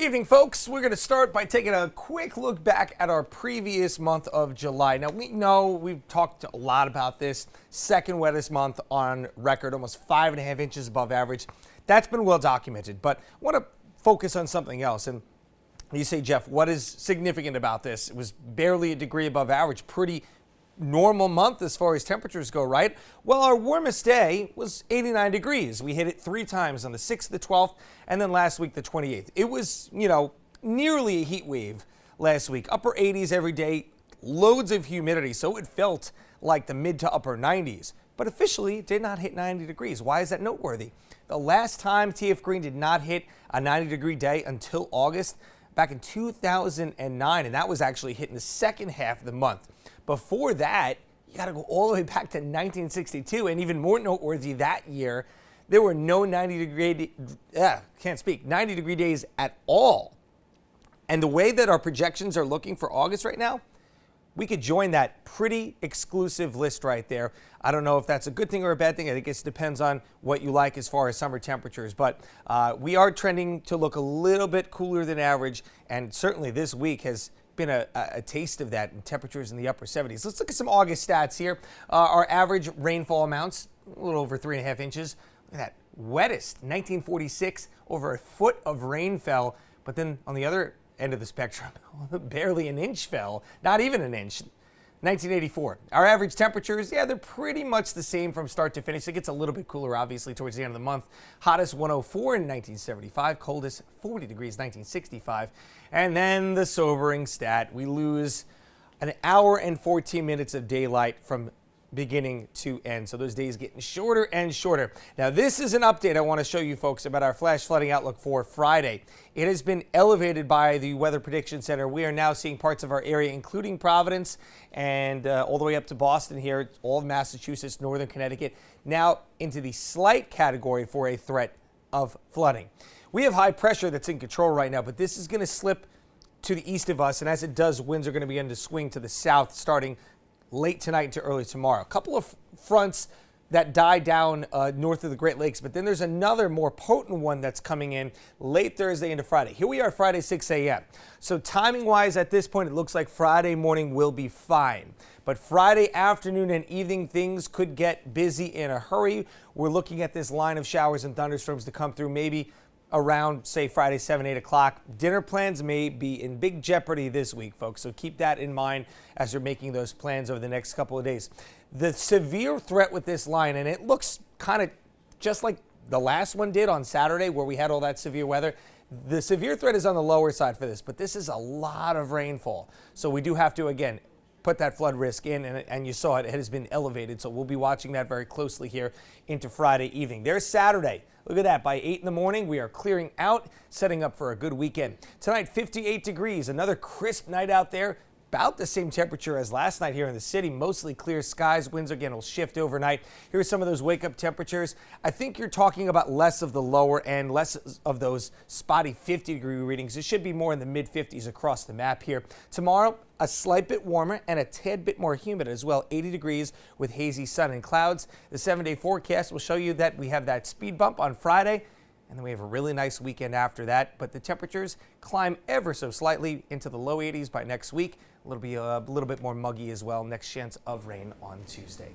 Evening, folks. We're going to start by taking a quick look back at our previous month of July. Now, we know we've talked a lot about this. Second wettest month on record, almost 5.5 inches above average. That's been well documented, but I want to focus on something else. And you say, Jeff, what is significant about this? It was barely a degree above average, pretty normal month as far as temperatures go, right? Well, our warmest day was 89 degrees. We hit it 3 times on the 6th, the 12th, and then last week, the 28th. It was, nearly a heat wave last week. Upper 80s every day, loads of humidity, so it felt like the mid to upper 90s. But officially, it did not hit 90 degrees. Why is that noteworthy? The last time TF Green did not hit a 90-degree day until August, back in 2009, and that was actually hit in the second half of the month. Before that, you got to go all the way back to 1962, and even more noteworthy that year, there were no 90-degree days at all. And the way that our projections are looking for August right now, we could join that pretty exclusive list right there. I don't know if that's a good thing or a bad thing. I think it depends on what you like as far as summer temperatures. But we are trending to look a little bit cooler than average, and certainly this week has been a taste of that in temperatures in the upper 70s. Let's look at some August stats here. Our average rainfall amounts, a little over 3.5 inches. Look at that, wettest, 1946, over a foot of rain fell. But then on the other end of the spectrum, barely an inch fell, not even an inch. 1984. Our average temperatures, they're pretty much the same from start to finish. It gets a little bit cooler, obviously, towards the end of the month. Hottest 104 in 1975, coldest 40 degrees 1965. And then the sobering stat, we lose an hour and 14 minutes of daylight from beginning to end. So those days getting shorter and shorter. Now, this is an update I want to show you folks about our flash flooding outlook for Friday. It has been elevated by the Weather Prediction Center. We are now seeing parts of our area, including Providence and all the way up to Boston here, all of Massachusetts, northern Connecticut, now into the slight category for a threat of flooding. We have high pressure that's in control right now, but this is going to slip to the east of us, and as it does, winds are going to begin to swing to the south starting late tonight into early tomorrow. A couple of fronts that die down north of the Great Lakes, but then there's another more potent one that's coming in late Thursday into Friday. Here we are Friday, 6 a.m. So timing-wise at this point, it looks like Friday morning will be fine. But Friday afternoon and evening, things could get busy in a hurry. We're looking at this line of showers and thunderstorms to come through maybe around, say, Friday, 7, 8 o'clock. Dinner plans may be in big jeopardy this week, folks, so keep that in mind as you're making those plans over the next couple of days. The severe threat with this line, and it looks kind of just like the last one did on Saturday where we had all that severe weather, the severe threat is on the lower side for this, but this is a lot of rainfall. So we do have to, again, put that flood risk in, and you saw it has been elevated, so we'll be watching that very closely here into Friday evening. There's Saturday. Look at that. By 8 in the morning, we are clearing out, setting up for a good weekend. Tonight, 58 degrees, another crisp night out there. About the same temperature as last night here in the city. Mostly clear skies. Winds again will shift overnight. Here are some of those wake-up temperatures. I think you're talking about less of the lower end, less of those spotty 50-degree readings. It should be more in the mid-50s across the map here. Tomorrow, a slight bit warmer and a tad bit more humid as well. 80 degrees with hazy sun and clouds. The 7-day forecast will show you that we have that speed bump on Friday, and then we have a really nice weekend after that. But the temperatures climb ever so slightly into the low 80s by next week. A little bit more muggy as well. Next chance of rain on Tuesday.